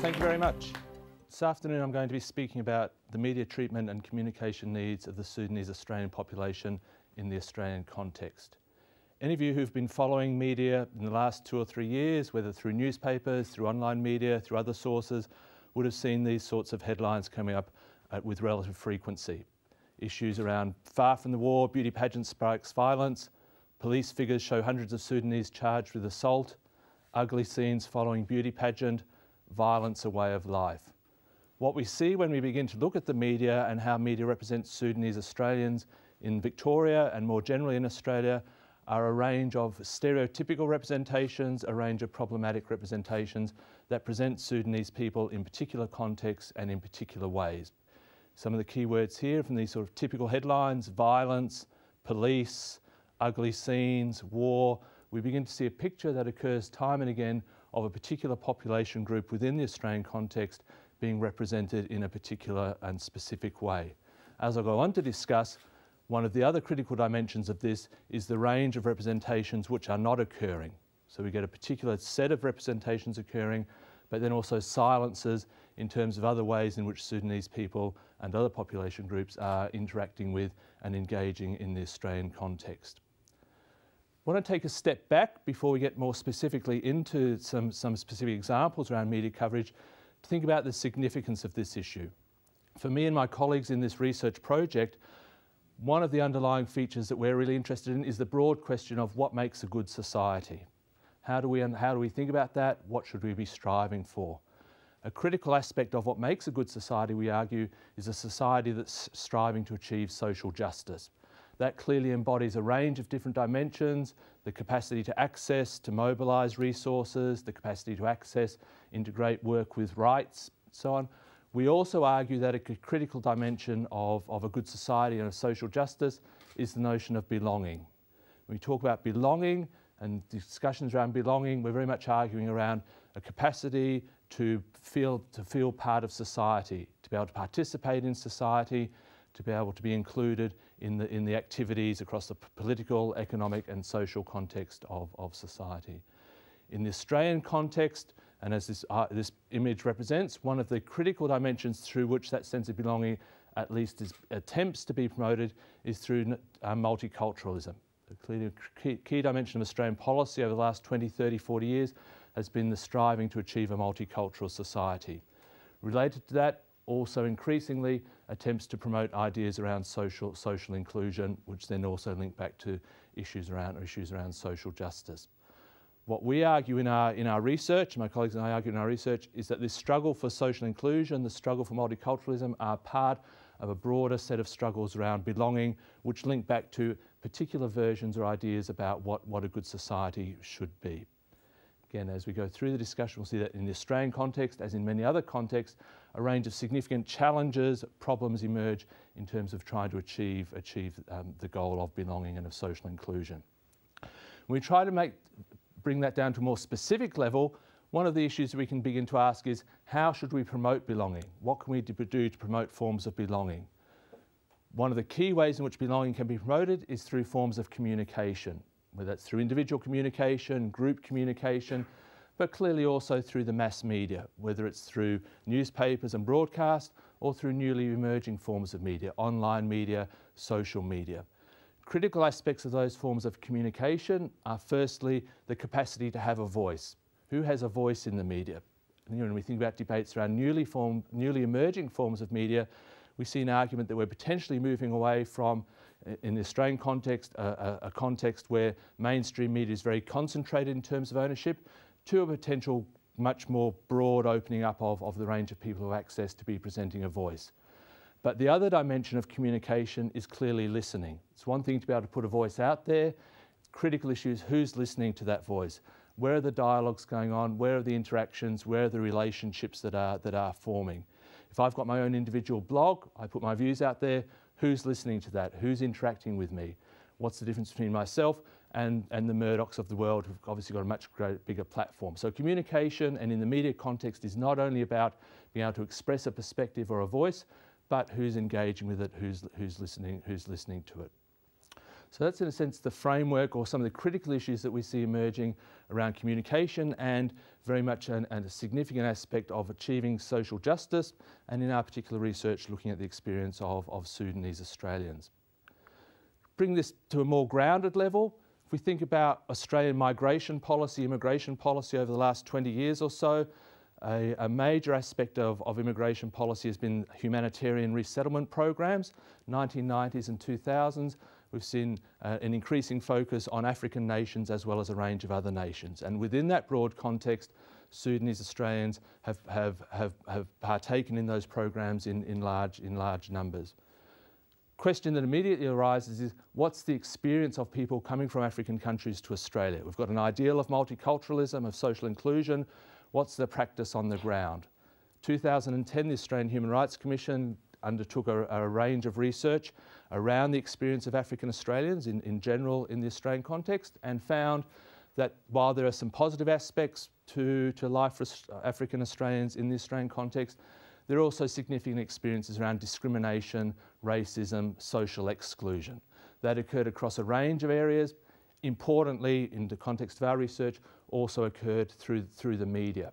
Thank you very much. This afternoon I'm going to be speaking about the media treatment and communication needs of the Sudanese-Australian population in the Australian context. Any of you who've been following media in the last 2 or 3 years, whether through newspapers, through online media, through other sources, would have seen these sorts of headlines coming up with relative frequency. Issues around far from the war, beauty pageant sparks violence, police figures show hundreds of Sudanese charged with assault, ugly scenes following beauty pageant, violence a way of life. What we see when we begin to look at the media and how media represents Sudanese-Australians in Victoria and more generally in Australia are a range of stereotypical representations, a range of problematic representations that present Sudanese people in particular contexts and in particular ways. Some of the key words here from these sort of typical headlines: violence, police, ugly scenes, war. We begin to see a picture that occurs time and again of a particular population group within the Australian context being represented in a particular and specific way. As I'll go on to discuss, one of the other critical dimensions of this is the range of representations which are not occurring. So we get a particular set of representations occurring, but then also silences in terms of other ways in which Sudanese people and other population groups are interacting with and engaging in the Australian context. I want to take a step back before we get more specifically into some specific examples around media coverage to think about the significance of this issue. For me and my colleagues in this research project, one of the underlying features that we're really interested in is the broad question of what makes a good society. How do we think about that? What should we be striving for? A critical aspect of what makes a good society, we argue, is a society that's striving to achieve social justice. That clearly embodies a range of different dimensions: the capacity to access, to mobilise resources, the capacity to access, integrate work with rights, so on. We also argue that a critical dimension of a good society and of social justice is the notion of belonging. When we talk about belonging and discussions around belonging, we're very much arguing around a capacity to feel part of society, to be able to participate in society, to be able to be included in the activities across the political, economic and social context of society. In the Australian context, and as this image represents, one of the critical dimensions through which that sense of belonging at least attempts to be promoted is through multiculturalism. Clearly a key dimension of Australian policy over the last 20, 30, 40 years has been the striving to achieve a multicultural society. Related to that, also increasingly attempts to promote ideas around social inclusion, which then also link back to issues around social justice. What we argue in our research, my colleagues and I argue in our research, is that this struggle for social inclusion, the struggle for multiculturalism, are part of a broader set of struggles around belonging, which link back to particular versions or ideas about what a good society should be. Again, as we go through the discussion, we'll see that in the Australian context, as in many other contexts, a range of significant challenges, problems emerge in terms of trying to achieve the goal of belonging and of social inclusion. When we try to bring that down to a more specific level, one of the issues we can begin to ask is, how should we promote belonging? What can we do to promote forms of belonging? One of the key ways in which belonging can be promoted is through forms of communication, whether that's through individual communication, group communication, but clearly also through the mass media, whether it's through newspapers and broadcast or through newly emerging forms of media, online media, social media. Critical aspects of those forms of communication are firstly the capacity to have a voice. Who has a voice in the media? And, when we think about debates around newly emerging forms of media, we see an argument that we're potentially moving away from, in the Australian context, a context where mainstream media is very concentrated in terms of ownership, to a potential much more broad opening up of the range of people who have access to be presenting a voice. But the other dimension of communication is clearly listening. It's one thing to be able to put a voice out there. Critical issue is who's listening to that voice. Where are the dialogues going on? Where are the interactions? Where are the relationships that are forming? If I've got my own individual blog, I put my views out there. Who's listening to that? Who's interacting with me? What's the difference between myself and the Murdochs of the world, who've obviously got a much bigger platform? So communication, and in the media context, is not only about being able to express a perspective or a voice, but who's engaging with it, who's listening to it. So that's in a sense the framework or some of the critical issues that we see emerging around communication and very much a significant aspect of achieving social justice, and in our particular research looking at the experience of Sudanese Australians. Bring this to a more grounded level. If we think about Australian migration policy, immigration policy over the last 20 years or so, a major aspect of immigration policy has been humanitarian resettlement programs. 1990s and 2000s, we've seen an increasing focus on African nations as well as a range of other nations. And within that broad context, Sudanese Australians have partaken in those programs in large numbers. Question that immediately arises is, what's the experience of people coming from African countries to Australia? We've got an ideal of multiculturalism, of social inclusion. What's the practice on the ground? 2010, the Australian Human Rights Commission undertook a range of research around the experience of African Australians in general in the Australian context, and found that while there are some positive aspects to life for African Australians in the Australian context, there are also significant experiences around discrimination, racism, social exclusion. That occurred across a range of areas. Importantly, in the context of our research, also occurred through the media.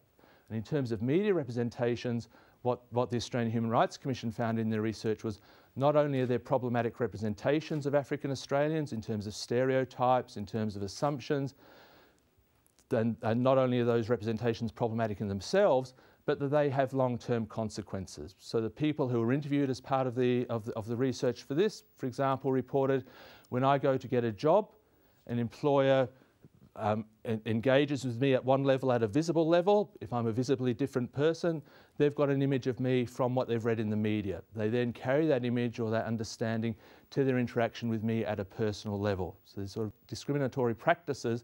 And in terms of media representations, what the Australian Human Rights Commission found in their research was not only are there problematic representations of African Australians in terms of stereotypes, in terms of assumptions, and not only are those representations problematic in themselves, but that they have long-term consequences. So the people who were interviewed as part of the research for this, for example, reported, when I go to get a job, an employer engages with me at one level, at a visible level. If I'm a visibly different person, they've got an image of me from what they've read in the media. They then carry that image or that understanding to their interaction with me at a personal level. So there's sort of discriminatory practices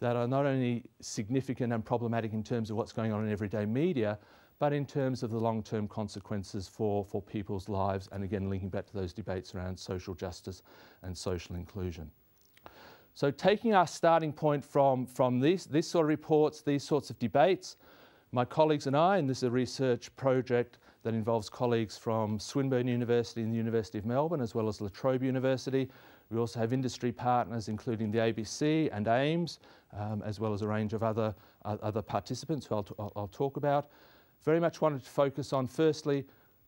that are not only significant and problematic in terms of what's going on in everyday media, but in terms of the long-term consequences for people's lives, and again linking back to those debates around social justice and social inclusion. So taking our starting point from this sort of reports, these sorts of debates, my colleagues and I, and this is a research project that involves colleagues from Swinburne University and the University of Melbourne, as well as Trobe University. We also have industry partners, including the ABC and AIMS, as well as a range of other participants who I'll talk about. Very much wanted to focus on, firstly,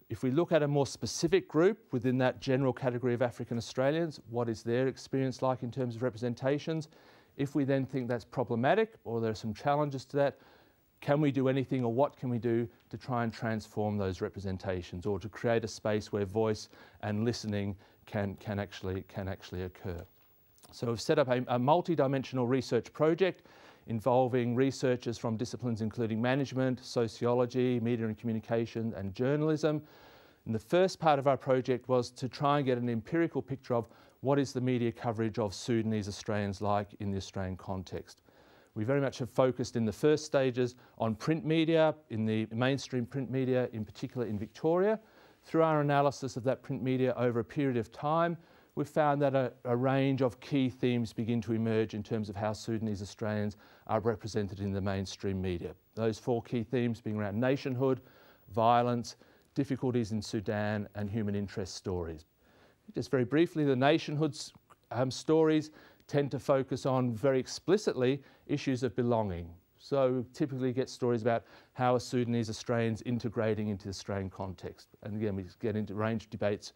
if we look at a more specific group within that general category of African Australians, what is their experience like in terms of representations? If we then think that's problematic or there are some challenges to that, can we do anything, or what can we do to try and transform those representations, or to create a space where voice and listening can actually occur? So we've set up a multi-dimensional research project involving researchers from disciplines including management, sociology, media and communication, and journalism. And the first part of our project was to try and get an empirical picture of what is the media coverage of Sudanese Australians like in the Australian context. We very much have focused in the first stages on print media, in the mainstream print media, in particular in Victoria. Through our analysis of that print media over a period of time, we've found that a range of key themes begin to emerge in terms of how Sudanese Australians are represented in the mainstream media. Those four key themes being around nationhood, violence, difficulties in Sudan, and human interest stories. Just very briefly, the nationhood stories tend to focus on, very explicitly, issues of belonging. So typically get stories about how are Sudanese Australians integrating into the Australian context. And again, we get into a range of debates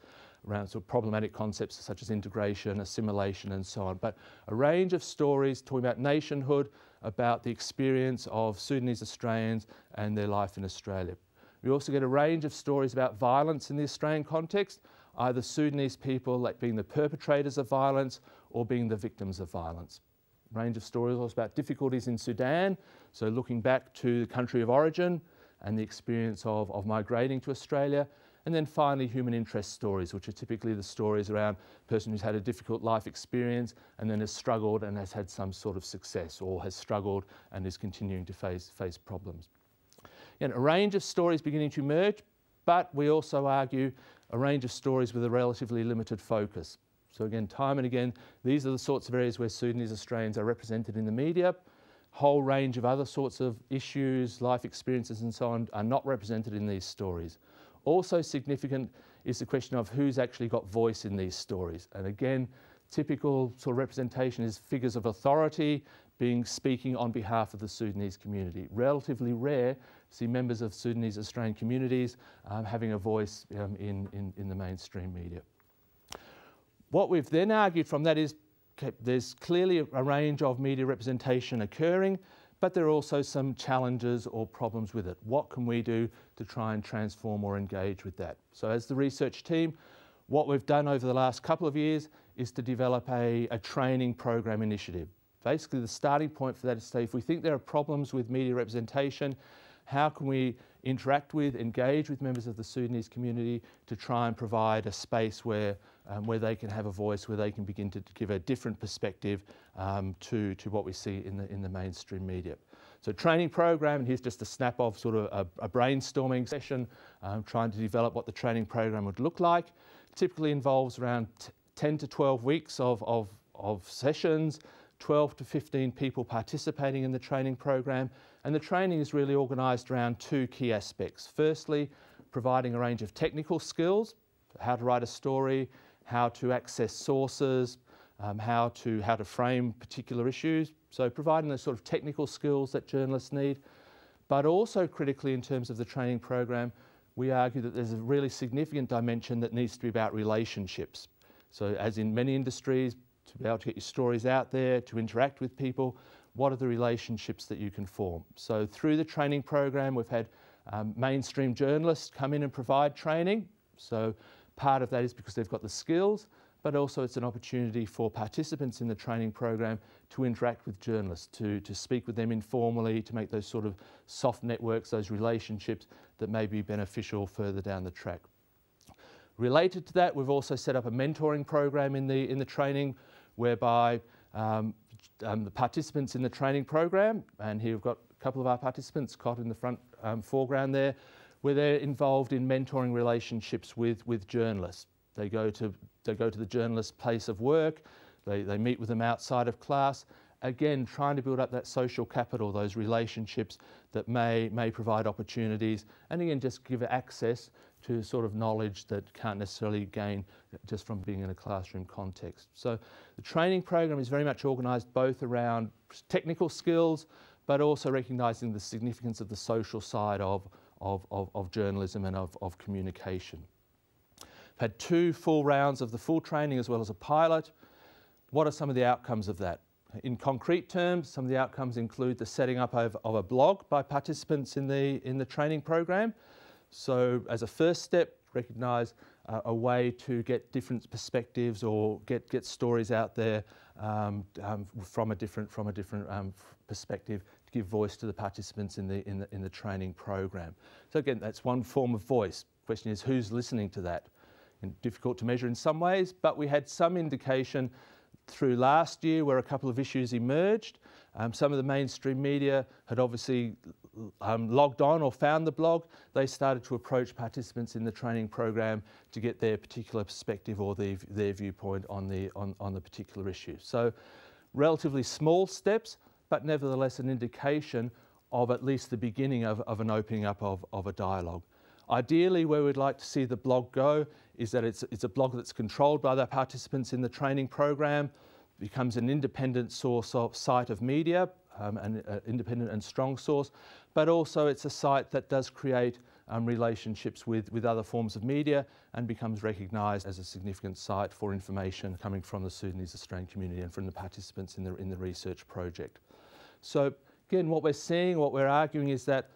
around sort of problematic concepts such as integration, assimilation, and so on. But a range of stories talking about nationhood, about the experience of Sudanese Australians and their life in Australia. We also get a range of stories about violence in the Australian context, either Sudanese people like being the perpetrators of violence or being the victims of violence. A range of stories also about difficulties in Sudan, so looking back to the country of origin and the experience of migrating to Australia. And then finally, human interest stories, which are typically the stories around a person who's had a difficult life experience and then has struggled and has had some sort of success, or has struggled and is continuing to face problems. And a range of stories beginning to emerge, but we also argue a range of stories with a relatively limited focus. So again, time and again, these are the sorts of areas where Sudanese Australians are represented in the media. Whole range of other sorts of issues, life experiences and so on are not represented in these stories. Also significant is the question of who's actually got voice in these stories. And again, Typical sort of representation is figures of authority speaking on behalf of the Sudanese community. Relatively rare to see members of Sudanese-Australian communities having a voice in the mainstream media. What we've then argued from that is there's clearly a range of media representation occurring, but there are also some challenges or problems with it. What can we do to try and transform or engage with that? So as the research team, what we've done over the last couple of years is to develop a training program initiative. Basically, the starting point for that is to say, if we think there are problems with media representation, how can we interact with, engage with members of the Sudanese community to try and provide a space where they can have a voice, where they can begin to give a different perspective to what we see in the mainstream media. So training program, and here's just a snap of sort of a brainstorming session, trying to develop what the training program would look like. Typically involves around 10 to 12 weeks of sessions, 12 to 15 people participating in the training program, and the training is really organised around two key aspects. Firstly, providing a range of technical skills, how to write a story, how to access sources, how to frame particular issues. So providing those sort of technical skills that journalists need, but also critically in terms of the training program, we argue that there's a really significant dimension that needs to be about relationships. So as in many industries, to be able to get your stories out there, to interact with people, what are the relationships that you can form? So through the training program, we've had mainstream journalists come in and provide training. So part of that is because they've got the skills, but also it's an opportunity for participants in the training program to interact with journalists, to speak with them informally, to make those sort of soft networks, those relationships that may be beneficial further down the track. Related to that, we've also set up a mentoring program in the training, whereby the participants in the training program, and here we've got a couple of our participants, Scott in the front foreground there, where they're involved in mentoring relationships with journalists. They go to the journalist's place of work, they meet with them outside of class, again trying to build up that social capital, those relationships that may provide opportunities, and again just give access to sort of knowledge that can't necessarily gain just from being in a classroom context. So the training program is very much organised both around technical skills, but also recognising the significance of the social side of journalism and of communication. I've had 2 full rounds of the full training as well as a pilot. What are some of the outcomes of that? In concrete terms, some of the outcomes include the setting up of a blog by participants in the training program. So as a first step, recognise a way to get different perspectives or get stories out there from a different perspective to give voice to the participants in the training program. So again, that's one form of voice. The question is, who's listening to that? And difficult to measure in some ways, but we had some indication through last year where a couple of issues emerged. Some of the mainstream media had obviously logged on or found the blog. They started to approach participants in the training program to get their particular perspective or their viewpoint on the particular issue. So relatively small steps, but nevertheless an indication of at least the beginning of an opening up of a dialogue. Ideally, where we'd like to see the blog go is that it's a blog that's controlled by the participants in the training program, becomes an independent site of media, an independent and strong source, but also it's a site that does create relationships with other forms of media and becomes recognised as a significant site for information coming from the Sudanese-Australian community and from the participants in the research project. So again, what we're seeing, what we're arguing is that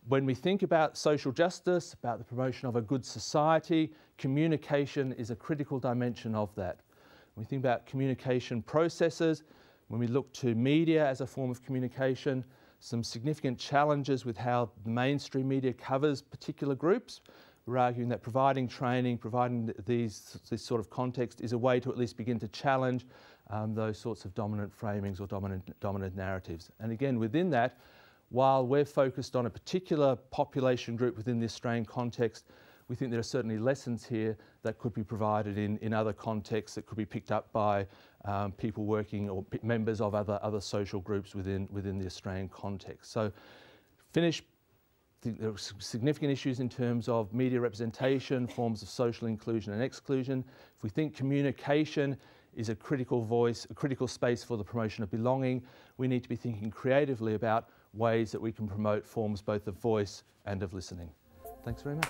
when we think about social justice, about the promotion of a good society, communication is a critical dimension of that. When we think about communication processes, when we look to media as a form of communication, some significant challenges with how the mainstream media covers particular groups. We're arguing that providing training, providing this sort of context is a way to at least begin to challenge those sorts of dominant framings or dominant narratives. And again, within that, while we're focused on a particular population group within the Australian context, we think there are certainly lessons here that could be provided in other contexts that could be picked up by people working or members of other social groups within the Australian context. So finish, there are significant issues in terms of media representation, forms of social inclusion and exclusion. If we think communication is a critical voice, a critical space for the promotion of belonging. We need to be thinking creatively about ways that we can promote forms both of voice and of listening. Thanks very much.